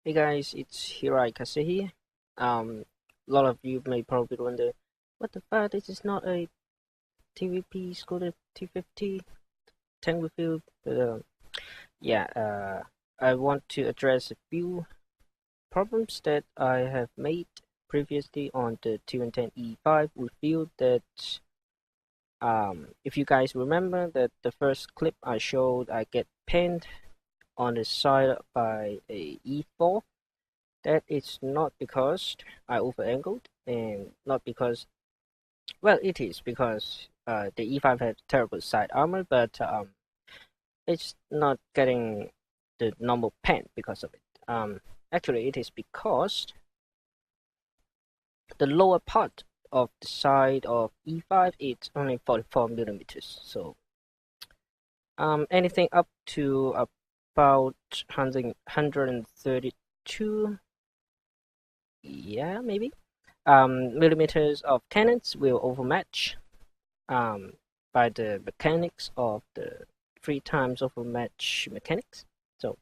Hey guys, it's Hirai Kase here. A lot of you may probably wonder, what the fuck? This is not a TVP Škoda T50 tank review. But yeah, I want to address a few problems that I have made previously on the 210 E5 review. That if you guys remember that the first clip I showed, I get pinned on the side by a E4. That is not because I over-angled, and not because, well, it is because the E5 had terrible side armor, but it's not getting the normal pen because of it. Actually, it is because the lower part of the side of E5 is only 44 millimeters. So anything up to about 132, yeah, maybe. Millimeters of cannons will overmatch by the mechanics of the 3 times overmatch mechanics. So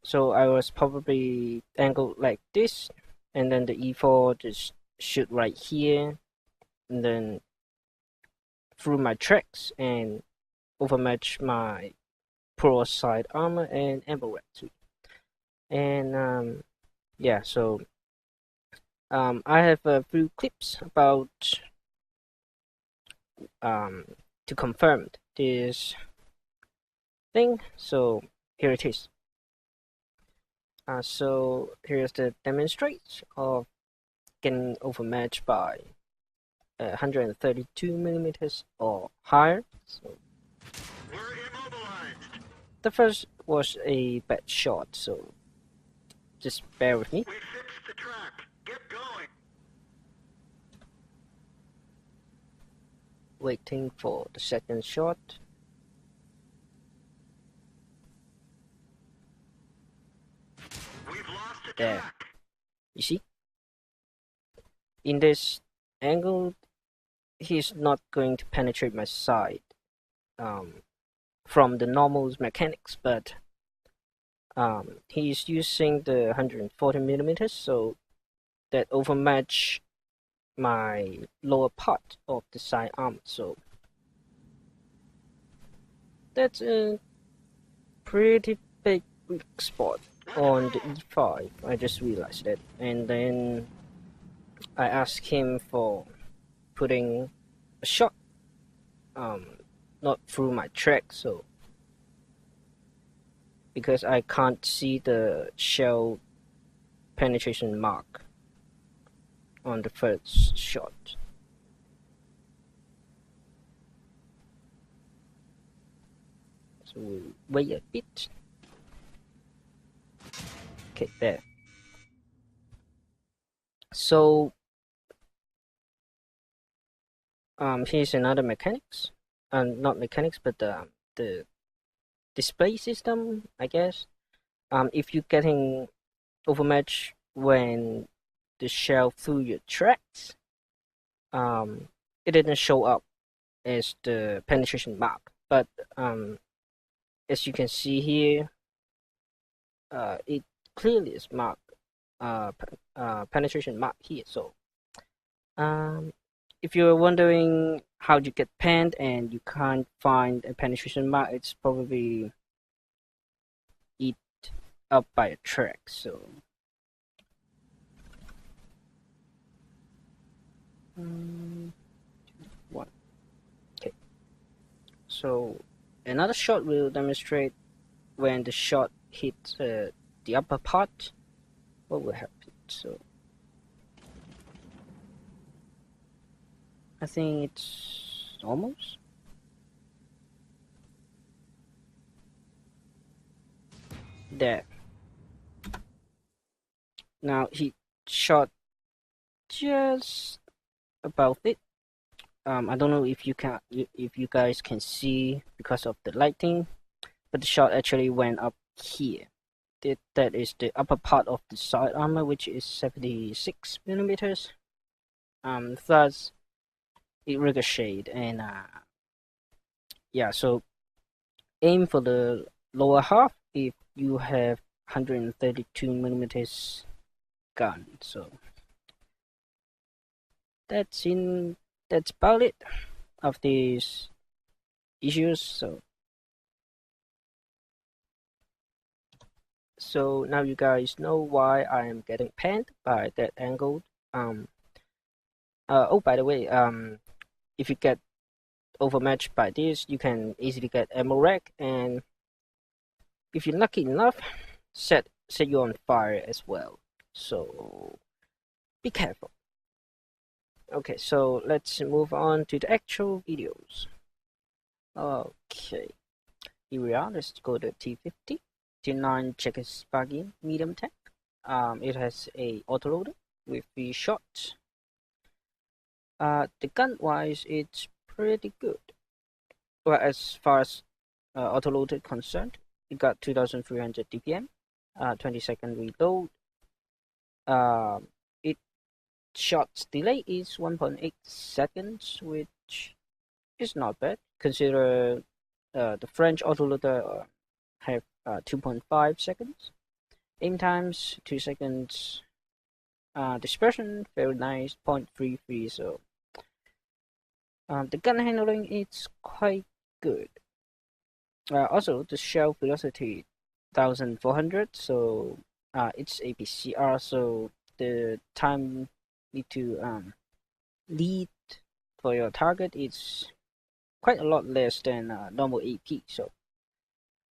so I was probably angled like this, and then the E4 just shoot right here, and then through my tracks and overmatch my pro side armor and amber red too. And yeah, so I have a few clips about to confirm this thing. So here it is. So here's the demonstration of getting overmatched by 132 millimeters or higher. So the first was a bad shot, so just bear with me. We fixed the track. Get going. Waiting for the second shot. We've lost the There. track. You see? In this angle, he's not going to penetrate my side from the normal mechanics, but he's using the 140 millimeters, so that overmatch my lower part of the side arm. So that's a pretty big weak spot on the E5. I just realized that, and then I asked him for putting a shot, not through my track, so because I can't see the shell penetration mark on the first shot. So we'll wait a bit. Okay, there. So here's another mechanics, not mechanics, but the display system, I guess. If you're getting overmatch when the shell through your tracks, it didn't show up as the penetration mark, but as you can see here, it clearly is marked penetration mark here. So if you're wondering how you get panned and you can't find a penetration mark, it's probably eat up by a track. So one. Okay. So another shot will demonstrate when the shot hits the upper part, what will happen. So I think it's almost there. Now he shot just about it. I don't know if you guys can see because of the lighting, but the shot actually went up here. That is the upper part of the side armor, which is 76 millimeters. Thus it ricocheted, and yeah. So aim for the lower half if you have 132 millimeters gun. So that's in that's about it of these issues. So now you guys know why I am getting panned by that angle. Um. Oh, by the way, if you get overmatched by this, you can easily get ammo rack, and if you're lucky enough, set you on fire as well. So be careful. Okay, so let's move on to the actual videos. Okay, here we are. Let's go to T50 T9 Czechoslovakian medium tank. It has a autoloader with 3 shots. The gun wise, it's pretty good. Well, as far as autoloader concerned, it got 2,300 DPM, 20-second reload. It shots delay is 1.8 seconds, which is not bad. Consider the French autoloader have 2.5 seconds. Aim times 2 seconds. Dispersion very nice, 0.33. So the gun handling is quite good. Also, the shell velocity 1,400. So it's APCR. So the time need to lead for your target is quite a lot less than normal AP. So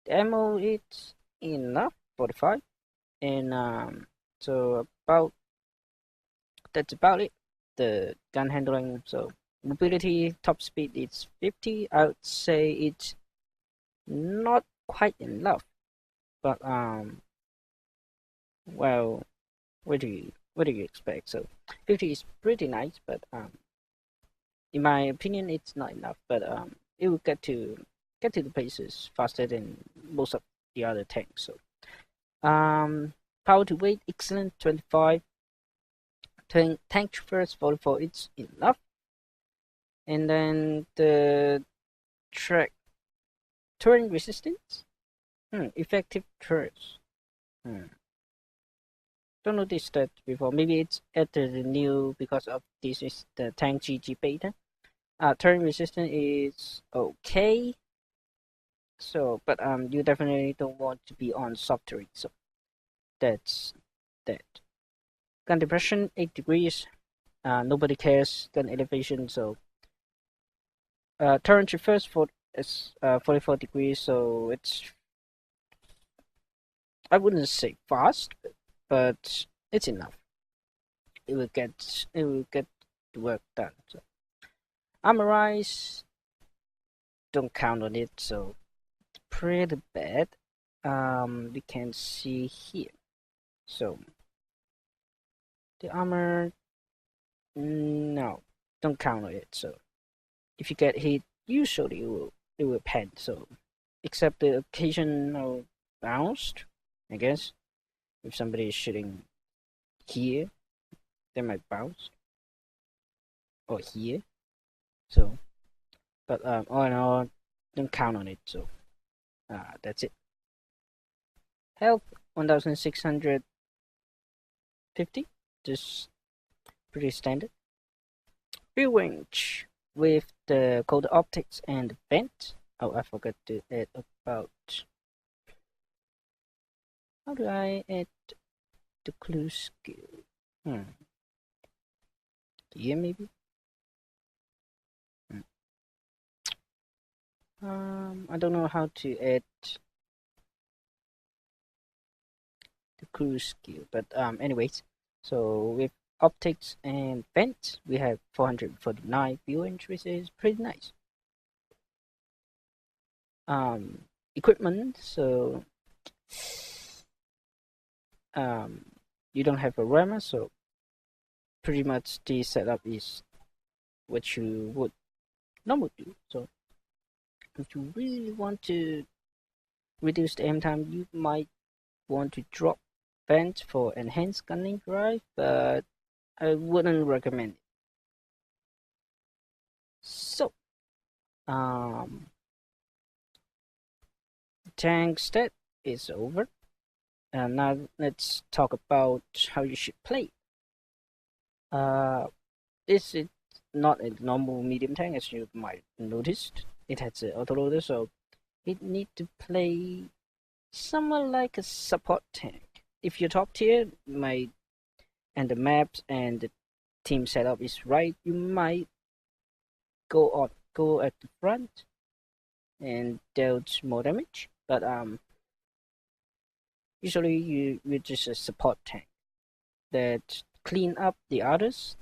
the ammo is enough for the fight, and so about that's about it. The gun handling. So mobility top speed is 50. I would say it's not quite enough, but well, what do you expect? So 50 is pretty nice, but in my opinion, it's not enough. But it will get to the places faster than most of the other tanks. So power to weight excellent 25. Tank traverse 44, it's enough. And then the track turn resistance, effective turns. Don't notice that before. Maybe it's added new because of this is the tank GG beta. Turn resistance is okay. So, but you definitely don't want to be on soft terrain. So that's that. Gun depression 8 degrees. Nobody cares. Gun elevation. So turn traverse for is 44 degrees. So it's, I wouldn't say fast, but it's enough. It will get the work done. So armor rise, don't count on it. So it's pretty bad. We can see here. So the armor, no, don't count on it. So if you get hit, usually it will pan. So except the occasional bounced, I guess. If somebody is shooting here, they might bounce, or here. So, but all in all, don't count on it. So that's it. Health 1,650, just pretty standard. View range with the cold optics and vent. Oh, I forgot to add about. How do I add the clue skill? Here maybe. I don't know how to add the clue skill, but anyways. So with optics and vent, we have 449 view range, which is pretty nice. Equipment. So you don't have a rammer, so pretty much the setup is what you would normally do. So if you really want to reduce the aim time, you might want to drop vent for enhanced gunning drive, but I wouldn't recommend it. So tank stat is over. Now let's talk about how you should play. Uh, this is not a normal medium tank, as you might noticed. It has an autoloader, so it need to play somewhat like a support tank. If you're top tier, might and the maps and the team setup is right, you might go at the front and deal more damage. But usually you're just a support tank that clean up the others,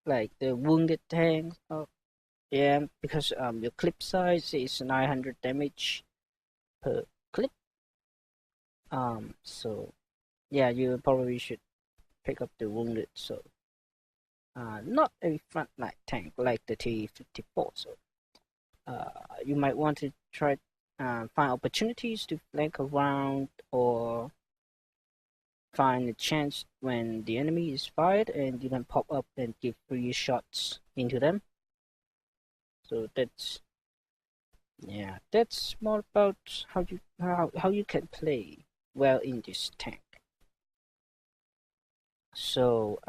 like the wounded tanks. Oh, yeah, because your clip size is 900 damage per clip. So yeah, you probably should pick up the wounded. So not a frontline tank like the T-54. So you might want to try find opportunities to flank around or find a chance when the enemy is fired and you can pop up and give free shots into them. So that's more about how you can play well in this tank. So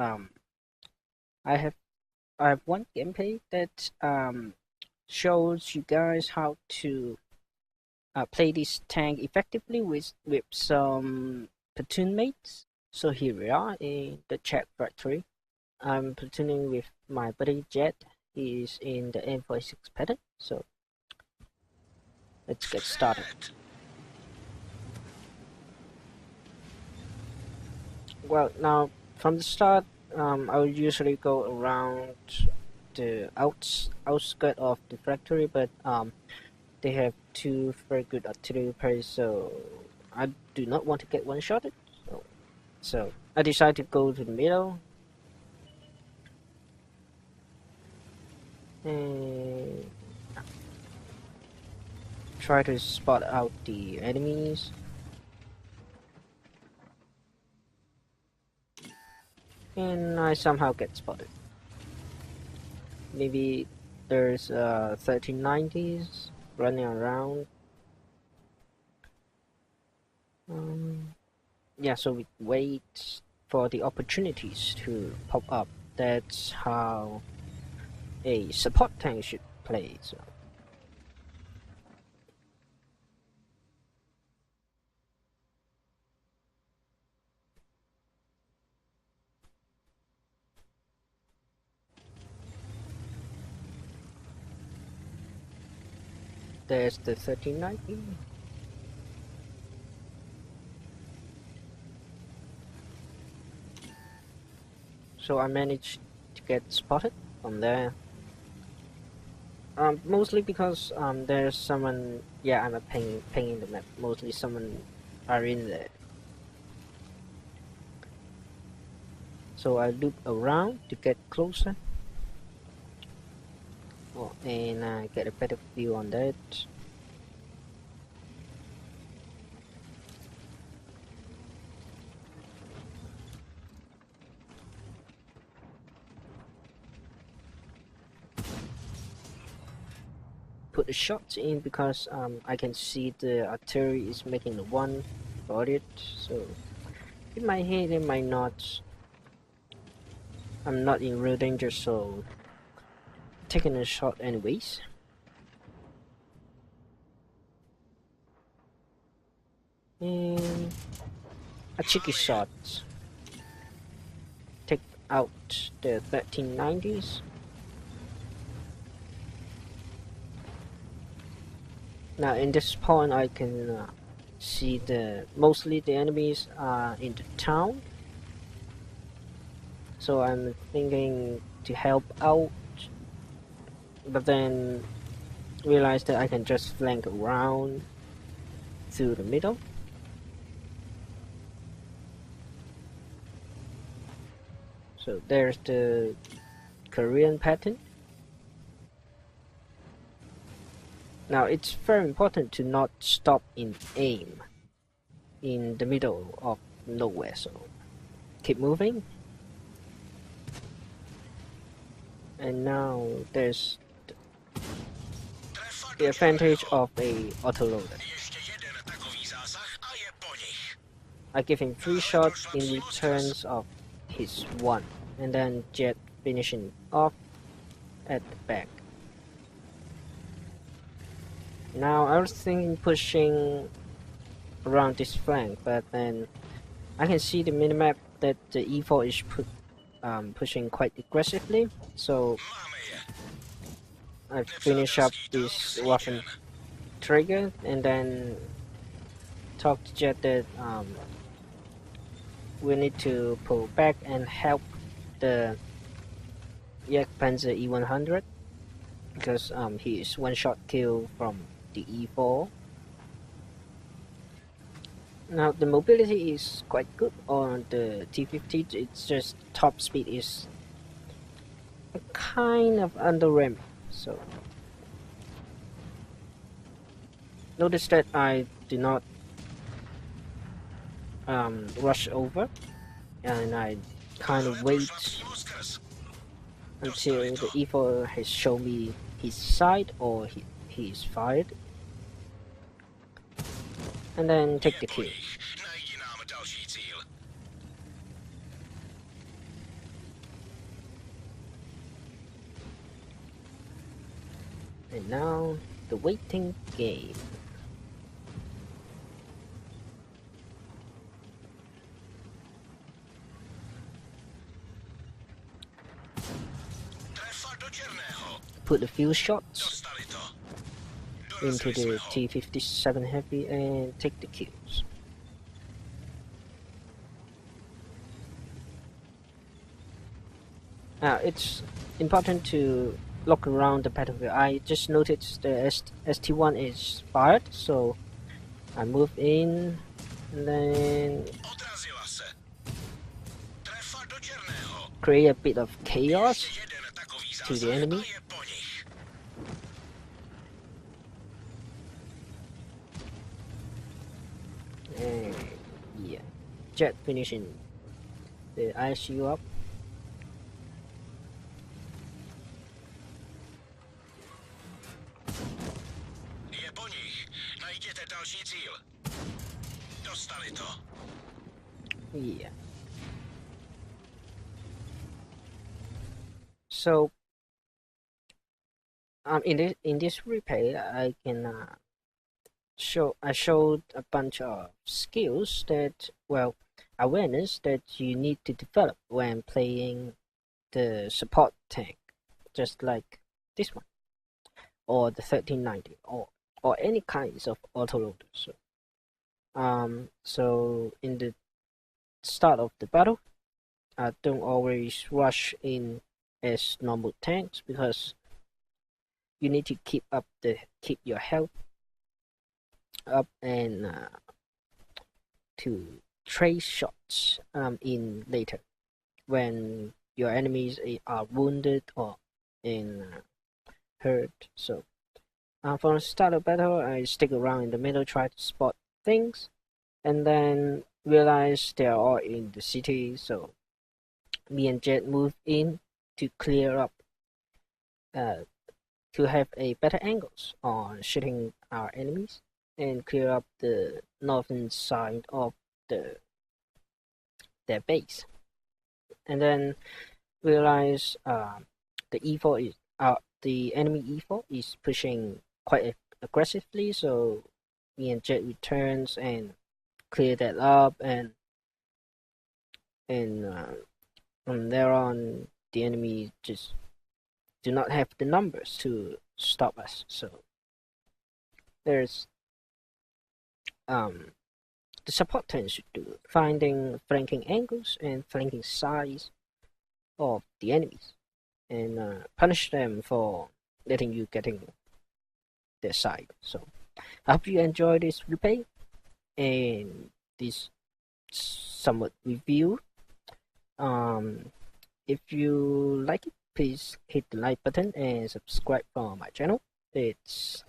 I have I have one gameplay that shows you guys how to play this tank effectively with some platoon mates. So here we are in the Czech factory. I'm platooning with my buddy Jet. He's in the M46 pattern. So let's get started. Well, now from the start, I would usually go around the outskirt of the factory, but they have two very good artillery players, so I do not want to get one-shotted. So I decided to go to the middle and try to spot out the enemies. And I somehow get spotted. Maybe there's 1390s running around. Yeah, so we wait for the opportunities to pop up. That's how a support tank should play. So there's the 1390. So I managed to get spotted from there. Mostly because there's someone. Yeah, I'm a ping in the map. Mostly someone are in there. So I loop around to get closer. Oh, and get a better view on that. Put the shots in because I can see the artillery is making the one for it, so it might hit, it might not. I'm not in real danger, so taking a shot anyways. And a cheeky shot. Take out the 1390s. Now in this point I can see mostly the enemies are in the town. So I'm thinking to help out, but then realize that I can just flank around through the middle. So there's the Korean pattern. Now it's very important to not stop in aim in the middle of nowhere, so keep moving. And now there's the advantage of a autoloader. I give him 3 shots in returns of his 1, and then Jet finishing off at the back. Now I was thinking pushing around this flank, but then I can see the minimap that the E4 is pushing quite aggressively, so I finish up this weapon trigger and then talk to Jet that we need to pull back and help the Panzer E100 because he is one-shot kill from the E4. Now the mobility is quite good on the T50. It's just top speed is kind of under rim. So notice that I do not rush over, and I kind of wait until the E4 has shown me his side or he's fired, and then take the kill. And now the waiting game. Put a few shots into the T57 Heavy and take the kills. It's important to look around the battlefield. I just noticed the ST1 is fired, so I move in and then create a bit of chaos to the enemy. And yeah, Jet finishing the ISU up. Yeah. So in this replay, I can I showed a bunch of skills that, well, awareness that you need to develop when playing the support tank, just like this one, or the 1390, or any kinds of autoloaders. So in the start of the battle, don't always rush in as normal tanks because you need to keep your health up and to trace shots in later when your enemies are wounded or in hurt. So for the start of battle, I stick around in the middle, try to spot things, and then realize they're all in the city. So me and Jet move in to clear up, to have a better angles on shooting our enemies and clear up the northern side of their base, and then realize the E4 is the enemy E4 is pushing quite aggressively. So me and Jet returns and clear that up, and from there on, the enemy just do not have the numbers to stop us. So there's the support tank should do finding flanking angles and flanking size of the enemies, and punish them for letting you getting their side. So I hope you enjoy this replay and this somewhat review. If you like it, please hit the like button and subscribe for my channel. It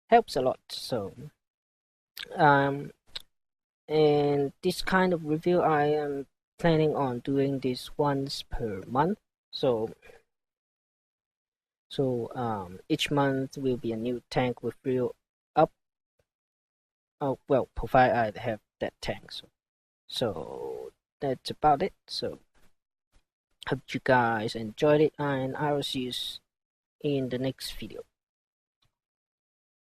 helps a lot. So and this kind of review, I am planning on doing this once per month. So each month will be a new tank with real up. Oh well, provided I have that tank. So So that's about it. So hope you guys enjoyed it, and I will see you in the next video.